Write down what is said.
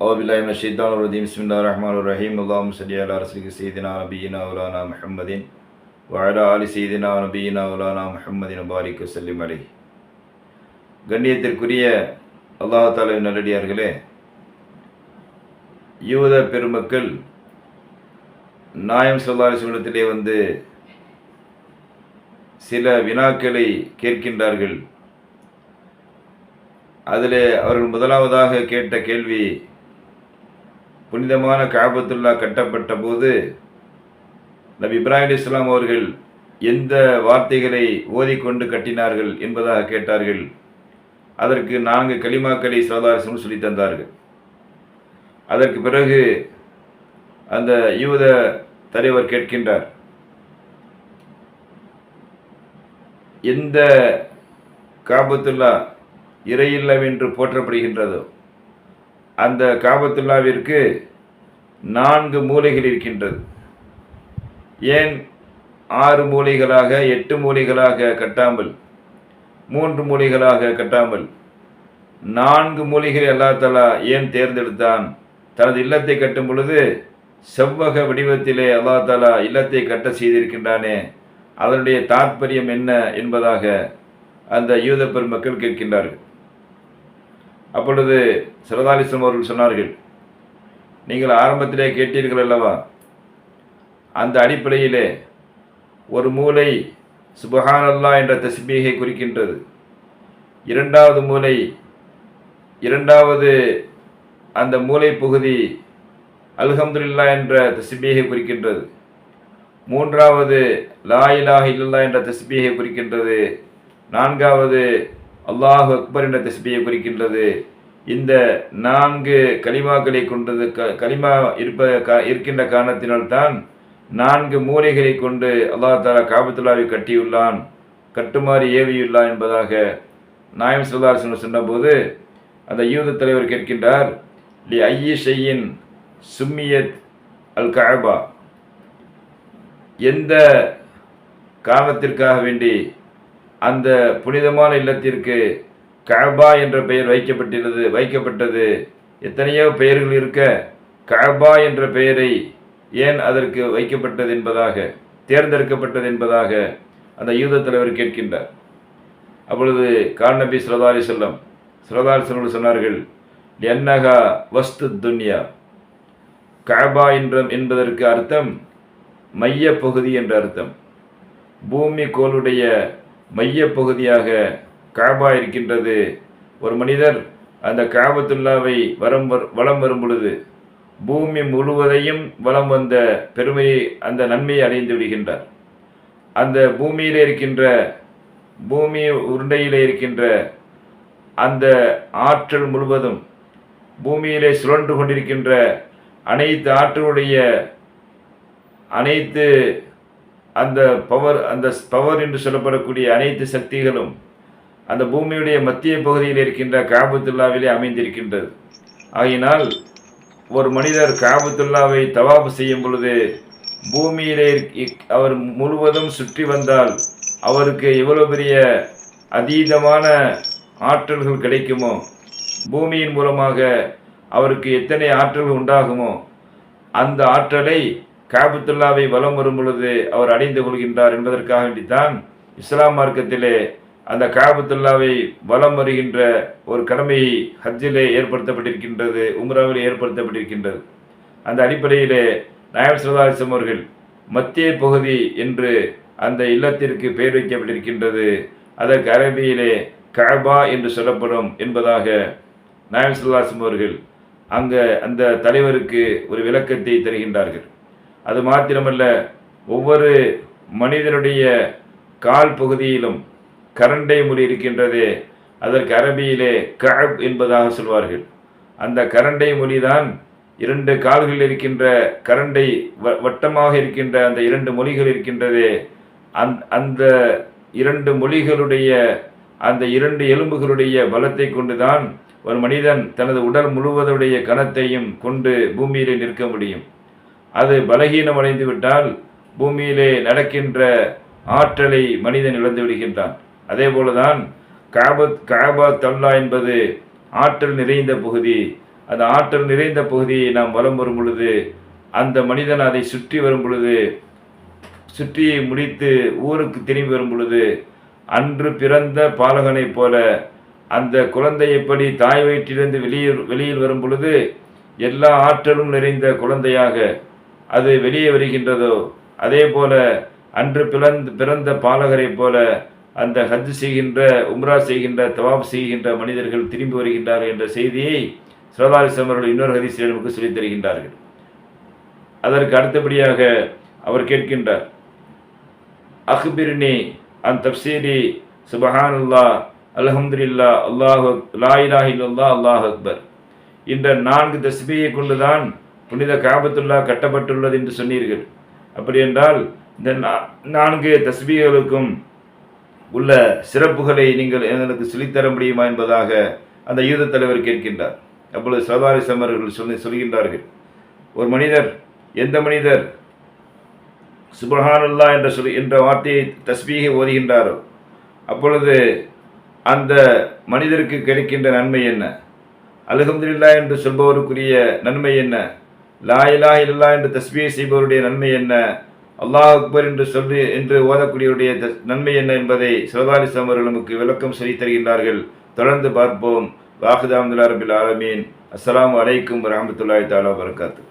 أعوذ بالله من الشيطان الرجيم بسم الله الرحمن الرحيم اللهم صل على رسولك سيدنا نبينا مولانا محمد وعلى آل سيدنا نبينا مولانا محمد وبارك وسلم عليه. கண்ணியத்திற்குரிய அல்லாஹ் தஆலாவின் நல்லடியார்களே, யூத பெருமக்கள் நாயம் ஸல்லல்லாஹு அலைஹி வஸல்லத்திலே வந்து சில வினாக்களை கேட்கின்றார்கள். அதிலே அவர்கள் முதலாவதாக கேட்ட கேள்வி, புனிதமான காபத்துல்லா கட்டப்பட்ட போது நபி இப்ராஹிம் அலைஹிஸ்ஸலாம் அவர்கள் எந்த வார்த்தைகளை ஓதிக்கொண்டு கட்டினார்கள் என்பதாக கேட்டார்கள். அதற்கு 4 கலிமாக்களை ஸல்லல்லாஹு அலைஹி வஸல்லம் சொல்லி தந்தார்கள். அதற்கு பிறகு அந்த யூத தலைவர் கேட்கின்றார், எந்த காபத்துல்லா இறையில்லவென்று போற்றப்படுகின்றதோ அந்த காபத்துல்லாவிற்கு 4 மூலைகள் இருக்கின்றது. ஏன் 6 மூலைகளாக 8 மூலைகளாக கட்டாமல் 3 மூலைகளாக கட்டாமல் 4 மூலைகளை அல்லாஹ் தஆலா ஏன் தேர்ந்தெடுத்தான்? தனது இல்லத்தை கட்டும் பொழுது செவ்வக வடிவத்திலே அல்லாஹ் தஆலா இல்லத்தை கட்ட செய்திருக்கின்றானே, அதனுடைய தாற்பயம் என்ன என்பதாக அந்த யூத பெருமக்கள் கேட்கின்றார்கள். அப்பொழுது ஸல்லல்லாஹு அலைஹி வஸல்லம் அவர்கள் சொன்னார்கள், நீங்கள் ஆரம்பத்திலே கேட்டீர்கள் அல்லவா, அந்த அடிப்படையிலே ஒரு மூலை சுப்ஹானல்லாஹ் என்ற தஸ்பீஹை குறிக்கின்றது. இரண்டாவது அந்த மூலை பகுதி அல்ஹம்துலில்லாஹ் என்ற தஸ்பீஹை குறிக்கின்றது. மூன்றாவது லா இலாஹ இல்லல்லாஹ் என்ற தஸ்பீஹை குறிக்கின்றது. 4வது அல்லாஹு அக்பர் என்ற தஸ்பீஹை குறிக்கின்றது. இந்த 4 கலிமாக்களை கொண்டது கலிமா இருக்கின்ற காரணத்தினால்தான் 4 மூலைகளை கொண்டு அல்லாஹ் தஆலா காபத்துல்லாவை கட்டியுள்ளான், கட்டுமாறு ஏவியுள்ளான் என்பதாக நாயம் ஸல்லல்லாஹு அலைஹி வஸல்லம் சொன்னபோது அந்த யூத தலைவர் கேட்கின்றார், லி ஐயி ஷையின் சும்மியத் அல் கஅபா, எந்த காரணத்திற்காக வேண்டி அந்த புனிதமான இல்லத்திற்கு கஅபா என்ற பெயர் வைக்கப்பட்டது? எத்தனையோ பெயர்கள் இருக்க கஅபா என்ற பெயரை ஏன் அதற்கு வைக்கப்பட்டது என்பதாக, தேர்ந்தெடுக்கப்பட்டது என்பதாக அந்த யூத தலைவர் கேட்கின்றார். அப்பொழுது கான் நபி ஸல்லல்லாஹு அலைஹி வஸல்லம் சொன்னார்கள், லிஅன்னஹா வஸ்து துன்யா, கஅபா என்பதற்கு அர்த்தம் மைய பகுதி என்ற அர்த்தம். பூமி கோளுடைய மைய பகுதியாக கஅபா இருக்கின்றது. ஒரு மனிதர் அந்த காபத்துல்லாவை வலம் வரும் பொழுது பூமி முழுவதையும் வலம் வந்த பெருமையை, அந்த நன்மையை அடைந்து விடுகின்றார். அந்த பூமியிலே இருக்கின்ற, பூமி உருண்டையிலே இருக்கின்ற அந்த ஆற்றல் முழுவதும், பூமியிலே சுழன்று கொண்டிருக்கின்ற அனைத்து ஆற்றலுடைய அனைத்து அந்த பவர் என்று சொல்லப்படக்கூடிய அனைத்து சக்திகளும் அந்த பூமியுடைய மத்திய பகுதியில் இருக்கின்ற காபத்துல்லாவிலே அமைந்திருக்கின்றது. ஆகையினால் ஒரு மனிதர் காபத்துல்லாவை தவாப் செய்யும் பொழுது பூமியிலே அவர் முழுவதும் சுற்றி வந்தால் அவருக்கு எவ்வளவு பெரிய அதீதமான ஆற்றல்கள் கிடைக்குமோ, பூமியின் மூலமாக அவருக்கு எத்தனை ஆற்றல்கள் உண்டாகுமோ, அந்த ஆற்றலை காபத்துல்லாவை வலம் வரும் பொழுது அவர் அடைந்து கொள்கின்றார் என்பதற்காக வேண்டித்தான் இஸ்லாம் மார்க்கத்திலே அந்த காபத்துல்லாவை வலம் வருகின்ற ஒரு கடமை ஹஜ்ஜிலே ஏற்படுத்தப்பட்டிருக்கின்றது, உம்ராவிலே ஏற்படுத்தப்பட்டிருக்கின்றது. அந்த அடிப்படையிலே நாயம் ஸல்லல்லாஹு அலைஹி வஸல்லம் அவர்கள் மத்திய பகுதி என்று அந்த இல்லத்திற்கு பெயர் வைக்கப்பட்டிருக்கின்றது. அதற்கு அரபியிலே கஅபா என்று சொல்லப்படும் என்பதாக நாயம் ஸல்லல்லாஹு அலைஹி வஸல்லம் அவர்கள் அங்கே அந்த தலைவருக்கு ஒரு விளக்கத்தை தருகின்றார்கள். அது மாத்திரமல்ல, ஒவ்வொரு மனிதனுடைய கால் பகுதியிலும் கரண்டை மொழி இருக்கின்றது. அதற்கு அரபியிலே கஅப் என்பதாக சொல்வார்கள். அந்த கரண்டை மொழிதான் 2 கால்கள் இருக்கின்ற கரண்டை வட்டமாக இருக்கின்ற அந்த 2 மொழிகள் இருக்கின்றது. அந்த 2 மொழிகளுடைய அந்த 2 எலும்புகளுடைய பலத்தை கொண்டுதான் ஒரு மனிதன் தனது உடல் முழுவதுடைய கணத்தையும் கொண்டு பூமியிலே நிற்க முடியும். அது பலகீனம் அடைந்து விட்டால் பூமியிலே நடக்கின்ற ஆற்றலை மனிதன் இழந்து விடுகின்றான். அதே போலதான் கஅபத்துல்லா என்பது ஆற்றல் நிறைந்த பகுதி. அந்த ஆற்றல் நிறைந்த பகுதியை நாம் வலம் வரும் பொழுது, அந்த மனிதன் அதை சுற்றி வரும் பொழுது, சுற்றி முடித்து ஊருக்கு திரும்பி வரும் பொழுது, அன்று பிறந்த பாலகனைப் போல அந்த குழந்தை எப்படி தாய் வயிற்றிலிருந்து வெளியில் வரும் பொழுது எல்லா ஆற்றலும் நிறைந்த குழந்தையாக அது வெளியே வருகின்றதோ, அதே போல அன்று பிறந்த பாலகரைப் போல அந்த ஹஜ் செய்கின்ற, உம்ரா செய்கின்ற, தவாப் செய்கின்ற மனிதர்கள் திரும்பி வருகின்றார்கள் என்ற செய்தியை ஸல்லல்லாஹு அலைஹி வஸல்லம் அவர்கள் இன்னொரு ஹதீஸில் நமக்கு சொல்லித் தருகின்றார்கள். அதற்கு அடுத்தபடியாக அவர் கேட்கின்றார், அக்பிர்னி அன் தப்சீரி சுபஹானல்லாஹ் அல்ஹம்துலில்லாஹ் அல்லாஹு லா இலாஹ இல்லல்லாஹ் அல்லாஹு அக்பர். இந்த 4 தஸ்பீயை கொண்டுதான் புனித காபத்துல்லா கட்டப்பட்டுள்ளது என்று சொன்னீர்கள். அப்படி என்றால் இந்த 4 தஸ்பீகளுக்கும் உள்ள சிறப்புகளை நீங்கள் எங்களுக்கு சொல்லித்தர முடியுமா என்பதாக அந்த யூத தலைவர் கேட்கின்றார். அப்பொழுது ஸல்லல்லாஹு அலைஹி வஸல்லம் அவர்கள் சொல்கின்றார்கள், ஒரு மனிதர், எந்த மனிதர் சுப்ஹானல்லாஹ் என்ற வார்த்தையை தஸ்பீகை ஓதுகின்றாரோ அப்பொழுது அந்த மனிதருக்கு கிடைக்கின்ற நன்மை என்ன? அல்ஹம்துலில்லாஹ் என்று சொல்பவருக்குரிய நன்மை என்ன? லா இலாஹ இல்லல்லாஹ் என்று தஸ்பீஹ் செய்பவருடைய நன்மை என்ன? அல்லாஹ் அக்பர் என்று ஓதக்கூடியவருடைய நன்மை என்ன என்பதை ஸல்லல்லாஹு அலைஹி வஸல்லம் அவர்கள் நமக்கு விளக்கம் சொல்லித் தருகின்றார்கள். தொடர்ந்து பார்ப்போம். வாஹிது அல்ஹம்துலில்லாஹி ரப்பில் ஆலமீன். அஸ்ஸலாமு அலைக்கும் வரஹ்மத்துல்லாஹி தஆலா வபரகாத்துஹு.